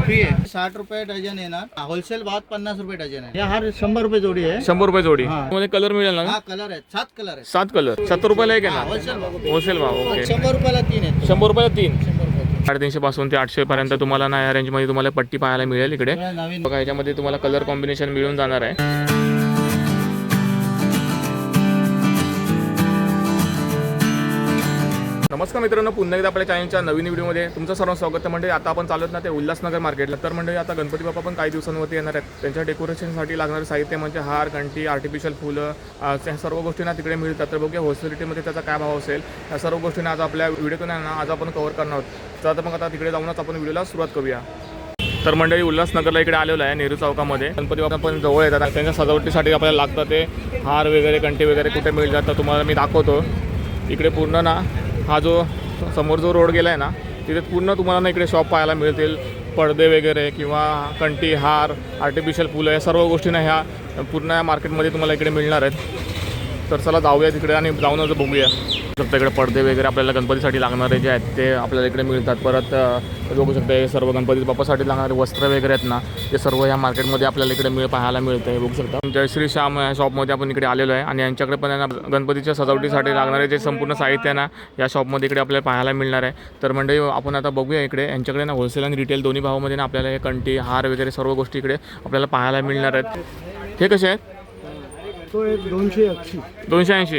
Free आहे. 60 रुपये dozen येणार. होलसेल भावात 50 रुपये डझन आहे. हा 100 रुपये जोडी आहे. 100 रुपये जोडी. हा. मध्ये कलर मिळेल ना? हा कलर आहेत, 7 कलर आहेत. 7 कलर 70 रुपयाला एक आहे ना? होलसेल भाव. होलसेल भाव. ओके. 100 रुपयाला 3 आहेत. 100 रुपयाला 3. 100 रुपये 350 पासून ते 800 पर्यंत तुम्हाला ना या रेंज मध्ये तुम्हाला पट्टी पाहायला मिळेल इकडे. नवीन बघा याच्यामध्ये तुम्हाला कलर कॉम्बिनेशन मिळून जाणार आहे. नमस्कार मित्रांनो, पुन्हा एकदा आपल्या चॅनलच्या नवीन व्हिडिओमध्ये तुमचं सर्व स्वागत आहे. म्हणजे आता आपण चालत ना ते उल्हासनगर मार्केटला. तर म्हणजे आता गणपती बाप्पा पण काही दिवसांवरती येणार आहेत. त्यांच्या डेकोरेशनसाठी लागणारे साहित्य म्हणजे हार, घंटी, आर्टिफिशियल फुलं, त्या सर्व गोष्टींना तिकडे मिळतात. तर बघूया होलसेलिटीमध्ये त्याचा काय भाव असेल. या सर्व गोष्टींना आज आपल्या व्हिडिओतून आहे ना आज आपण कव्हर करणार आहोत. तर मग आता तिकडे जाऊनच आपण व्हिडिओला सुरुवात करूया. तर मंडळी उल्हासनगरला इकडे आलेलो आहे नेहरू चौकामध्ये. गणपती बाप्पा पण जवळ येतात. त्यांच्या सजावटीसाठी आपल्याला लागतं ते हार वगैरे, घंटी वगैरे कुठे मिळतात तर तुम्हाला मी दाखवतो. इकडे पूर्ण ना हा जो समोर जो रोड गेला आहे ना तिथे पूर्ण तुम्हाला ना इकडे शॉप पाहायला मिळतील. पडदे वगैरे किंवा कंटी, हार, आर्टिफिशियल फुलं या सर्व गोष्टींना ह्या पूर्ण या मार्केटमध्ये तुम्हाला इकडे मिळणार आहेत. तर चला जाऊया तिकडे आणि जाऊनच बघूया. फक्त इकडे पडदे वगैरे आपल्याला गणपतीसाठी लागणारे जे आहेत ते आपल्याला इकडे मिळतात. परत बघू शकता हे सर्व गणपती बाप्पासाठी लागणारे वस्त्र वगैरे आहेत ना ते सर्व ह्या मार्केटमध्ये आपल्याला इकडे पाहायला मिळतं आहे. बघू शकता जयश्री श्याम या शॉपमध्ये आपण इकडे आलेलो आहे आणि यांच्याकडे पण आहे ना गणपतीच्या सजावटीसाठी लागणारे जे संपूर्ण साहित्य आहे ना या शॉपमध्ये इकडे आपल्याला पाहायला मिळणार आहे. तर म्हणजे आपण आता बघूया इकडे यांच्याकडे ना होलसेल आणि रिटेल दोन्ही भावामध्ये ना आपल्याला हे कंटी, हार वगैरे सर्व गोष्टी इकडे आपल्याला पाहायला मिळणार आहेत. हे कसे आहेत? तो 280. 280.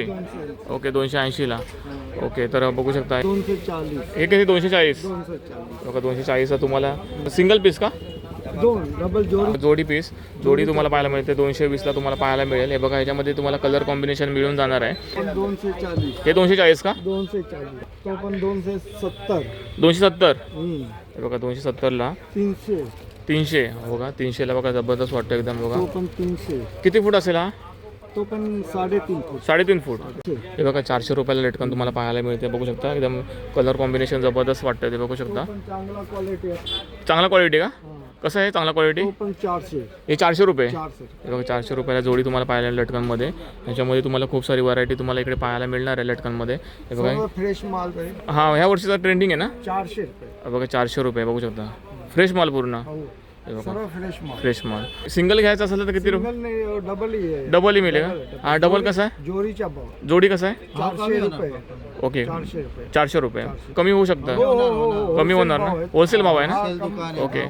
ओके 280ला. ओके तर बघू शकता 240. हे किती? 240. ओके 240ला तुम्हाला सिंगल पीस का? डबल जोडी पीस जोडी तुम्हाला पाहायला मिळते. 220ला तुम्हाला पाहायला मिळेल. हे बघा ह्याच्यामध्ये तुम्हाला कलर कॉम्बिनेशन मिळून जाणार आहे. 240. हे 240 का? 240. तो पण 270. 270. हे बघा 270ला 300. 300. बघा 300ला बघा जबरदस्त वाटतं एकदम. बघा तो पण 300. किती फूट असेल हा? तो पण 3.5 फूट. 3.5 फूट. हे बघा 400 रुपयाला लटकन तुम्हाला पाहायला मिळते. बघू शकता एकदम कलर कॉम्बिनेशन जबरदस्त वाटतं ते. बघू शकता पण चांगला क्वालिटी आहे. चांगला क्वालिटी का? कसं आहे चांगला क्वालिटी? तो पण 400. हे 400 रुपये. 400. हे बघा 400 रुपयाला जोडी तुम्हाला पाहायला लटकनमध्ये. ह्याच्यामध्ये तुम्हाला खूप सारी व्हरायटी तुम्हाला इकडे पाहायला मिळणार आहे लटकनमध्ये. हे बघा फ्रेश माल आहे. हां ह्या वर्षीचा ट्रेंडिंग आहे ना. 400 रुपये. बघा 400 रुपये. बघू शकता फ्रेश माल पूर्ण. हे बघा सर्व फ्रेश माल. फ्रेश माल. सिंगल घ्यायचं असेल तर किती रुपये? सिंगल नाही, डबल ही आहे. डबल ही मिळेल का? हा डबल कसा आहे? जोडीचा भाव जोडी कसा आहे? 400 रुपये. ओके 400 रुपये. 400 रुपये. कमी होऊ शकतं. कमी होणार ना? होलसेल भाव आहे ना? ओके.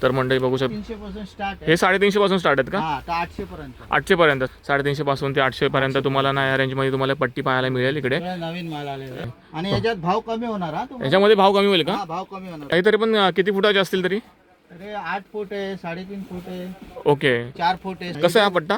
तर मंडळी बघू शकता 300 पासून स्टार्ट. हे 350 पासून स्टार्ट आहेत का? 800 पर्यंत. 800 पर्यंत. 350 पासून ते 800 पर्यंत तुम्हाला ना या रेंजमध्ये तुम्हाला पट्टी पाहायला मिळेल इकडे. नवीन माल आलेला आहे आणि याच्यात भाव कमी होणार. हा तुम्हाला. याच्यामध्ये भाव कमी होईल का? हा भाव कमी होणार. काहीतरी पण किती फुटाचे असतील तरी? अरे 8 फूट आहे, 3.5 फूट आहे, ओके. 4 फूट आहे. कसं आहे हा पट्टा?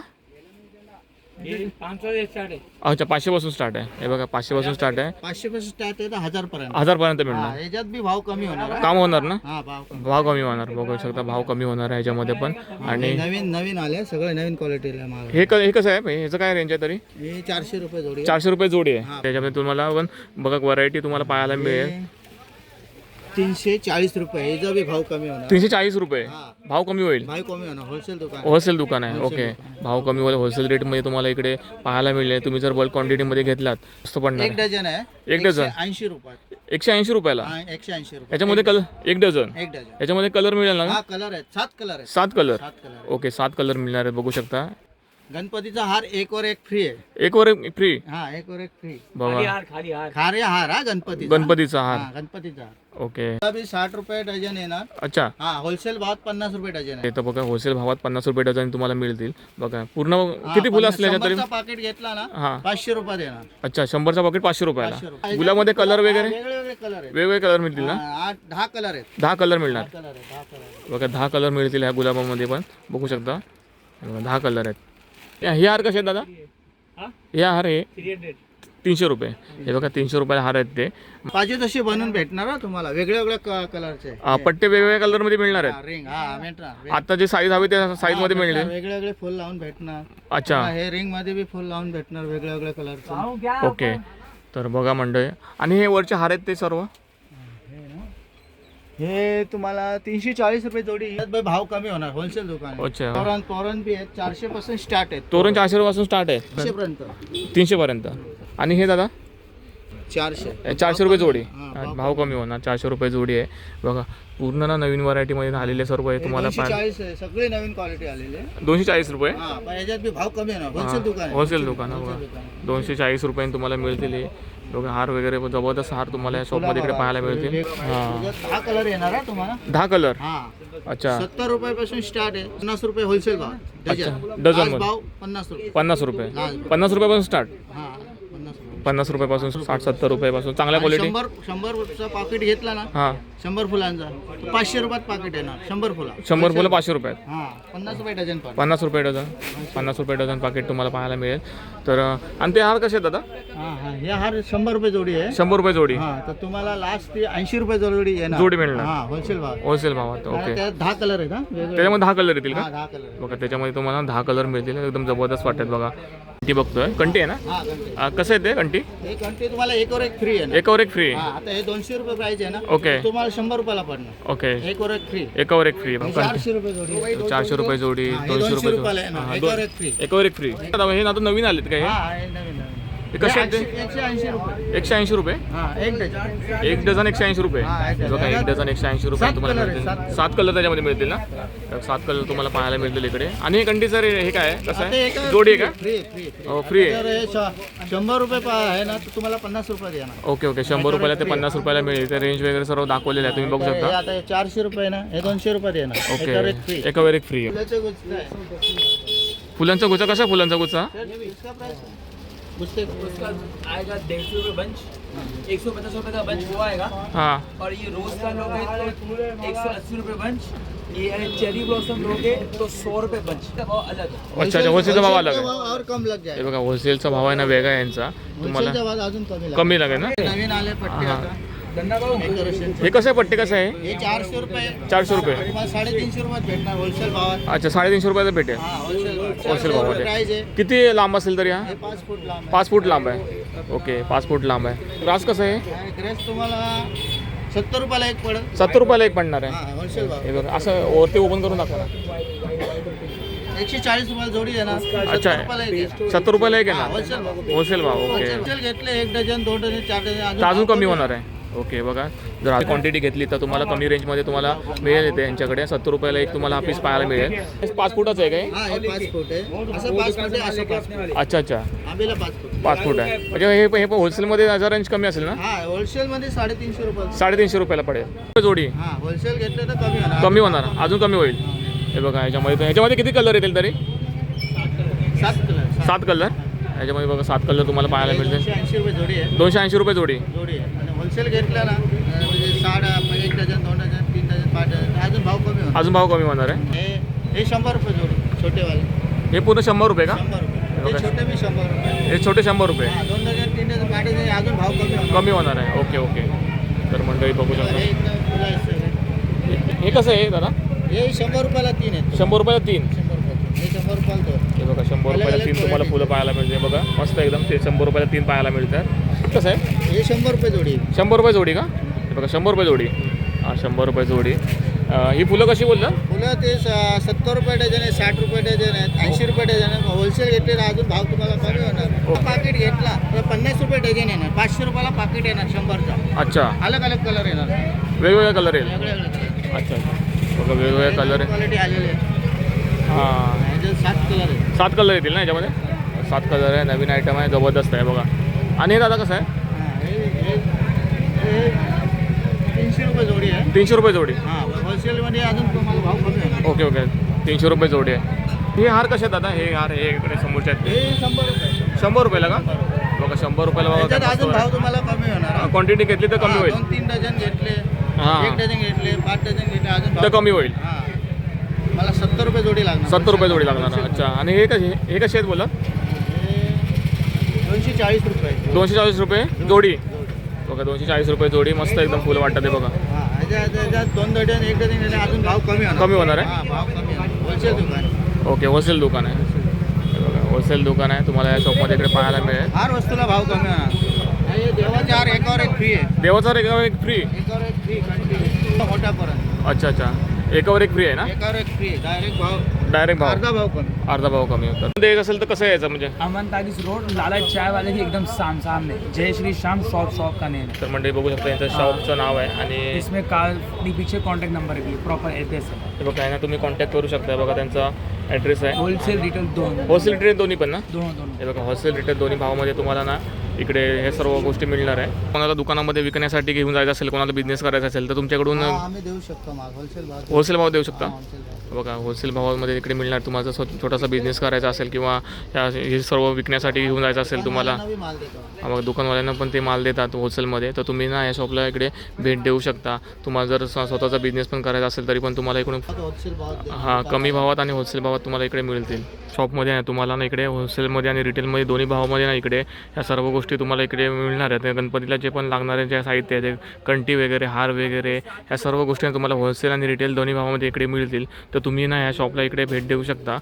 500 स्टार्ट आहे. अच्छा 500 पासून स्टार्ट आहे. हे बघा 500 पासून स्टार्ट आहे. 500 पासून स्टार्ट आहे तर 1000 पर्यंत. 1000 पर्यंत हा, मिळणार. याच्यात बी भाव कमी होणार. हा. काम होणार ना? हा भाव कमी. भाव कमी होणार. बघू शकता भाव कमी होणार आहे ह्याच्यामध्ये पण. आणि नवीन नवीन आले सगळे नवीन क्वालिटीला माल. हे कसं आहे? ह्याचं काय रेंज आहे तरी? हे 400 रुपये जोडी आहे. 400 रुपये जोडी आहे. त्याच्यामध्ये तुम्हाला पण बघा व्हरायटी तुम्हाला पाहायला मिळेल. हे 340 रुपये. याचा बी भाव कमी होणार. 340 रुपये. हा. भाव कमी होईल. भाव कमी होणार. होलसेल दुकान. होलसेल दुकान आहे. ओके भाव कमी होईल. होलसेल रेटमध्ये तुम्हाला इकडे पाहायला मिळेल. तुम्ही जर बल्क क्वांटिटीमध्ये घेतलात मस्त पडणार. 1 डझन आहे. एक डझन? 80 रुपये. 180 रुपयाला. 180 रुपये. याच्यामध्ये कलर 1 डझन. 1 डझन. याच्यामध्ये कलर मिळेल ना? हा कलर आहेत. 7 कलर आहेत. 7 कलर. 7 कलर. ओके 7 कलर मिळणार आहेत. बघू शकता. गणपतीचा हार 1 वर 1 फ्री आहे. एक वर फ्री. हा 1 वर 1 फ्री. बघा खारे हार हा गणपती. गणपतीचा हार. गणपतीचा हार. ओके. बी 60 रुपये डझन येणार. अच्छा. हा होलसेल भावात 50 रुपये डझन आहे. हे तर बघा होलसेल भावात 50 रुपये डझन तुम्हाला मिळतील. बघा पूर्ण किती फुलं असले तरी? 100चा पाकिट घेतला ना हा 500 रुपये देणार. अच्छा 100चा पॉकेट 500 रुपयाला. 500 रुपये. गुलामध्ये कलर वगैरे वेगळे वेगळे कलर आहेत. वेगवेगळे कलर मिळतील ना? 10 कलर आहेत. 10 कलर मिळणार. 10 कलर आहेत. 10 कलर आहेत. बघा 10 कलर मिळतील ह्या गुलाबामध्ये पण. बघू शकता 10 कलर आहेत. हे हार कसे आहेत दादा? हे हार हे 300 रुपये. हे बघा 300 रुपयाला हार आहेत ते. पाहिजे तसे बनवून भेटणार हा तुम्हाला. वेगळ्या वेगळ्या कलरचे पट्टे वेगवेगळ्या कलरमध्ये मिळणार आहेत. रिंग हा भेटणार. आता जे साईज हवी त्या साईजमध्ये मिळेल. वेगळे वेगळे फुल लावून भेटणार. अच्छा हे रिंग मध्ये बी फुल लावून भेटणार वेगळ्या वेगळ्या कलरचे. ओके. तर बघा मंडळी आणि हे वरचे हार आहेत ते सर्व हे तुम्हाला 340 रुपये जोडी. यात भाव कमी होणार. होलसेल दुकान आहे. अच्छा. तोरण बी आहेत. 400 पासून स्टार्ट आहेत. तोरण 400 पासून स्टार्ट आहे. 300 पर्यंत. 300 पर्यंत. आणि हे दादा 400. 400 रुपये जोडी. हा, भाव कमी होणार, 400 रुपये जोडी आहे बघा. पूर्ण ना नवीन व्हरायटीमध्ये आलेले सर्व आहे तुम्हाला. 240 आहे, सगळे नवीन क्वालिटी आलेले. 240 रुपये. हा, पण याच्यात बी भाव कमी आहे ना. होलसेल दुकान आहे. होलसेल दुकान आहे बघा. 240 रुपयांनी तुम्हाला मिळतील हे बघा. हार वगैरे जबरदस्त हार तुम्हाला या शॉपमध्ये इकडे पाहायला मिळतील. हां, 10 कलर येणार हा तुम्हाला. 10 कलर. हा, अच्छा. 70 रुपयापासून स्टार्ट आहे. 50 रुपये होलसेल भाव डझन आज मध्ये. भाव 50 रुपये. 50 रुपये. 50 रुपयापासून स्टार्ट. हा, 50 रुपये. 50 रुपयापासून 60-70 रुपयापासून चांगल्या क्वालिटी. 100चा पाकिट घेतला ना, हां, 100 फुलांचा 500 रुपयात पाकिट येणार. 100 फुला. 100 फुलं 500 रुपयात. हा, 50 रुपये डझन पण. 50 रुपये डझन. 50 रुपये डझन पाकिट तुम्हाला पाहायला मिळेल. तर आणि ते हार कसे आहेत दादा? हा हा, हे हार 100 रुपये जोडी आहे. 100 रुपये जोडी. हा, तर तुम्हाला लास्ट ती 80 रुपये जोडी येणार. जोडी मिळणार. हा, होलसेल भाव. होलसेल भावात. ओके. त्यात 10 कलर आहेत हा, वेगवेगळे. त्याच्यामध्ये 10 कलर येतील हा, का? 10 कलर. बघा त्याच्यामध्ये तुम्हाला 10 कलर मिळतील. एकदम जबरदस्त वाटतात बघा. कंटी बघतोय. कंटी आहे ना? हा, घंटे. कसं आहे ते कंटी? हे घंटे तुम्हाला एक वर एक फ्री आहे ना. एकावर एक फ्री. हा, आता हे 200 रुपये प्राइस आहे ना. ओके. तुम्हाला 100 रुपयाला पडणार. ओके. एक वर एक फ्री. एकावर एक फ्री. 400 रुपये जोडी. 400 रुपये जोडी. हा, हे 200 रुपये रुपयाला आहे ना. एक वर एक फ्री. एकावर एक फ्री. हे आता नवीन आलेत का हे? हा, हे नवीन नवीन. हे कसे आहेत ते? 180 रुपये. 180 रुपये. हा, एक डझन. एक डझन 180 रुपये. हा, एक डझन. बघा एक डझन 180 रुपये 7 तुम्हाला कलर आहे, मिळतील. 7. 7 कलर त्याच्यामध्ये मिळतील ना. 7 कलर तुम्हाला पाहायला मिळतील इकडे. आणि हे कंटी सर हे काय आहे? कसं आता आहे? एका जोडी आहे का? Free free. हो, फ्री आहे. तर हे 100 रुपये आहे ना, तर तुम्हाला 50 रुपये देणार. Okay okay. 100 रुपयाला ते 50 रुपयाला मिळेल. ते रेंज वगैरे सर्व दाखवलेलं आहे, तुम्ही बघू हे शकता. आता हे 400 रुपये ना, हे 200 रुपये देणार. एकावर एक फ्री. ओके. एकावर एक फ्री. फुलाचे गुच्छे आहे. फुलांचा गुच्छा कसा? फुलांचा गुच्छा सर, इसका प्राइस है? गुच्छे उसका आएगा 150 रुपये बंच, 150 रुपये का बंच वो आएगा। हां. और ये रोज का लोगे तो 180 रुपये बंच, ये है चेरी ब्लॉसम लोगे तो 100 रुपये बंच का भाव अलग है। अच्छा. होलसेलचा भाव अलग होलसेल आहे. भाव और कम लग हे जाएगा. बघा होलसेलचा भाव आहे ना वेगळा आहे यांचा. तुम्हाला होलसेलचा भाव अजून कमी लागेल ना. नवीन आले पट्टे हा. आता. गन्ना भाव डेकोरेशनचे. हे कसं आहे? पट्टे कसं आहे? हे 400 रुपये. 400 रुपये. तुम्हाला 350 रुपयात भेटणार होलसेल भावात. अच्छा. 350 रुपयाचं भेटेल. हा, होलसेल भाव. होलसेल 400 भावामध्ये. प्राइस आहे. किती लांब असेल तर या? हे 5 फूट लांब आहे. 5 फूट लांब आहे. ओके. 5 फूट लांब आहे. ग्रास कसं आहे? आणि ग्रेस तुम्हाला 70 रुपयाला एक पडेल. 70 रुपयाला एक पडणार आहे. हा, होलसेल भाव. हे बघा असं वरती ओपन करून दाखवा ना. 140 रुपयाला जोडी देणार. अच्छा. 70 रुपयाला एक आहे. 70 रुपयाला एक आहे हा, ना. होलसेल भाव. होलसेल भाव. ओके. होलसेल घेतले 1 डझन 2 डझन 4 डझन तर अजून कमी होणार आहे. ओके. बघा जर क्वांटिटी घेतली तर तुम्हाला कमी रेंजमध्ये तुम्हाला मिळेल येते यांच्याकडे. 70 रुपयाला एक तुम्हाला हा पीस पाहायला मिळेल. 5 फुटाचं आहे काय? हा, हे 5 फूट आहे. असं 5 फूट आहे, असं 5 फूट. अच्छा अच्छा. आंबेला 5 फूट. 5 फूट आहे. म्हणजे हे हे पण होलसेलमध्ये जरा रेंज कमी असेल ना. हा, होलसेल मध्ये 350 रुपये. 350 रुपयाला पडेल जोडी. हा, होलसेल घेतले तर कमी होणार. कमी होणार. अजून कमी होईल. हे बघा ह्याच्यामध्ये किती कलर येतील तरी? 7 कलर. 7 कलर. ह्याच्यामध्ये बघा 7 कलर तुम्हाला पाहायला मिळतील. 280 रुपये जोडी आहे. 280 रुपये जोडी. जोडी आहे. आणि होलसेल घेतला ना, म्हणजे 1 डझन 2 डझन 3 डझन 5 डझन अजून भाव कमी होणार. अजून भाव कमी होणार आहे. हे 100 रुपये जोडी छोटेवाले. हे पूर्ण 100 रुपये का? 100 रुपये. हे छोटे बी 100 रुपये. हे छोटे 100 रुपये. हा, 2 डझन 3 डझन 5 डझन अजून भाव कमी होणार. कमी होणार आहे. Okay okay. तर मंडळी बघू हे शकता. एकदम फुलं आहे सगळे. हे कसं आहे दादा? हे 100 रुपयाला 3 आहेत. 100 रुपयाला 3. 100 रुपये. हे 100 रुपयाला 2. हे बघा 100 रुपयाला 3 तुम्हाला फुलं पाहायला मिळते. बघा मस्त एकदम. ते 100 रुपयाला 3 पाहायला मिळतात. कसं आहे? हे 100 रुपये जोडी. 100 रुपये जोडी का? हे बघा 100 रुपये जोडी. हां 100 रुपये जोडी. ही फुलं कशी बोलला? फुलं ते 70 रुपये डझन आहे, 60 रुपये डझन आहेत, 80 रुपये डझन आहे. होलसेल घेतले तर अजून भाव तुम्हाला कमी होणार. पाकिट घेतला तर 50 रुपये डझन येणार. 500 रुपयाला पाकिट येणार 100चा. अच्छा. अलग अलग कलर येणार. वेगवेगळे कलर येईल. वेगळे वेगळे अच्छा. बघा वेगवेगळे कलर आहे. क्वालिटी आलेले आहेत. हां. ह्याच्यात 7 कलर आहेत. 7 कलर येतील ना याच्यामध्ये. 7 कलर आहे. नवीन आयटम आहे. जबरदस्त आहे बघा. आणि हे दादा कसं आहे? हां, हे 300 रुपये जोडी आहे. 300 रुपये जोडी. हां, होलसेलमध्ये अजून तुम्हाला भाव कमी होणार. Okay okay. 300 रुपये जोडी आहे. हे हार कसे आहेत दादा? हे हार हे इकडे समोरचे आहेत. हे 100 रुपये. 100 रुपयाला का? बघा 100 रुपयाला ह्याच्यात अजून बघा. भाव तुम्हाला कमी होणार. क्वांटिटी घेतली तर कमी होईल. 2-3 डझन घेतले, हां. 1 डझन घेतले, 5 डझन घेतले अजून तर भाव कमी होईल. हां. मला 70 रुपये जोडी लागणार. 70 रुपये जोडी लागणार. अच्छा. आणि हे कसे आहेत बोला? हे 240 रुपये. 240 रुपये जोडी. बघा 240 रुपये जोडी. मस्त एकदम फुलं वाटतात ते बघा. हां, ह्याच्यात 2 डझन 1 डझन घेतले अजून भाव कमी होणार. कमी होणार आहे? हां, भाव कमी होणार. होलसेल दुकान. ओके. होलसेल दुकान आहे. हे बघा होलसेल दुकान आहे. तुम्हाला या शॉपमध्ये इकडे पाहायला मिळेल. हर वस्तूला भाव कमी होणार. आणि देवाचे हार एकावर एक फ्री आहे. देवाचा एक फ्री. एकावर एक फ्री कंटिन्यू मोठ्यापर्यंत. अच्छा अच्छा. एकावर एक फ्री आहे ना. एकावर एक फ्री डायरेक्ट भाव डायरेक्ट भाव अर्धा भाव कमी. अर्धा भाव कमी होतात. ते असेल तर कसं यायचं म्हणजे अमन तालीस रोड लाला चाय वाले के एकदम सामने जय श्री श्याम शॉप का नेम है। तर म्हणजे बघू शकता यांचं शॉपचं नाव आहे आणि इसमें कार पीछे कॉन्टैक्ट नंबर है, प्रॉपर एड्रेस है। हे बघा ना तुम्ही कॉन्टॅक्ट करू शकता. बघा त्यांचा ॲड्रेस आहे. होलसेल रिटेल दोनों होलसेल रिटेल दोन्ही पण ना. दोनों हे बघा होलसेल रिटेल दोन्ही भावामध्ये तुम्हाला ना इकडे हे सर्व गोष्टी मिळणार आहे. कोणाला दुकानामध्ये विकण्यासाठी घेऊन जायचं असेल, कोणाला बिझनेस करायचा असेल तर तुमच्याकडून हा, आम्ही देऊ शकतो माल होलसेल भाव. होलसेल भाव देऊ शकता. होलसेल भाव. बघा होलसेल भावामध्ये इकडे मिळणार. तुम्हाला जर छोटासा बिझनेस करायचा असेल किंवा हे सर्व विकण्यासाठी घेऊन जायचं असेल तुम्हाला, नवी माल देतो. मग दुकानवाल्यांना पण ते माल देतात होलसेलमध्ये. तर तुम्ही ना या शॉपला इकडे भेट देऊ शकता. तुम्हाला जर स्वतःचा बिझनेस पण करायचा असेल तरी पण तुम्हाला इकडून होलसेल भाव देतो. हां कमी भावात आणि होलसेल भावात तुम्हाला इकडे मिळतील. शॉपमध्ये ना तुम्हाला ना इकडे होलसेलमध्ये आणि रिटेलमध्ये दोन्ही भावामध्ये ना इकडे ह्या सर्व गोष्टी तुम्हाला इकडे मिळणार आहेत. गणपतीला जे पण लागणारे जे साहित्य आहे ते कंठी वगैरे हार वगैरे ह्या सर्व गोष्टी तुम्हाला होलसेल आणि रिटेल दोन्ही भावामध्ये इकडे मिळतील. तर तुम्ही ना ह्या शॉपला इकडे भेट देऊ शकता.